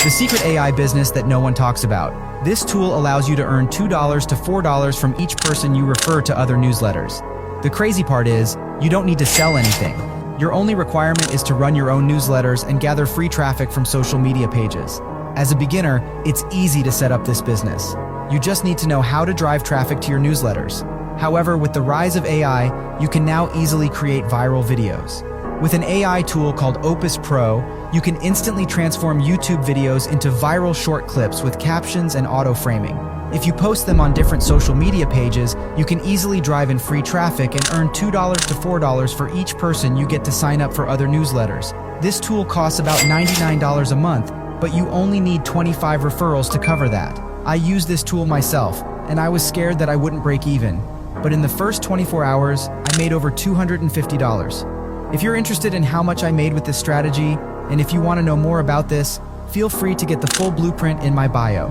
The secret AI business that no one talks about. This tool allows you to earn $2 to $4 from each person you refer to other newsletters. The crazy part is, you don't need to sell anything. Your only requirement is to run your own newsletters and gather free traffic from social media pages. As a beginner, it's easy to set up this business. You just need to know how to drive traffic to your newsletters. However, with the rise of AI, you can now easily create viral videos. With an AI tool called Opus Pro, you can instantly transform YouTube videos into viral short clips with captions and auto-framing. If you post them on different social media pages, you can easily drive in free traffic and earn $2 to $4 for each person you get to sign up for other newsletters. This tool costs about $99 a month, but you only need 25 referrals to cover that. I used this tool myself, and I was scared that I wouldn't break even. But in the first 24 hours, I made over $250. If you're interested in how much I made with this strategy, and if you want to know more about this, feel free to get the full blueprint in my bio.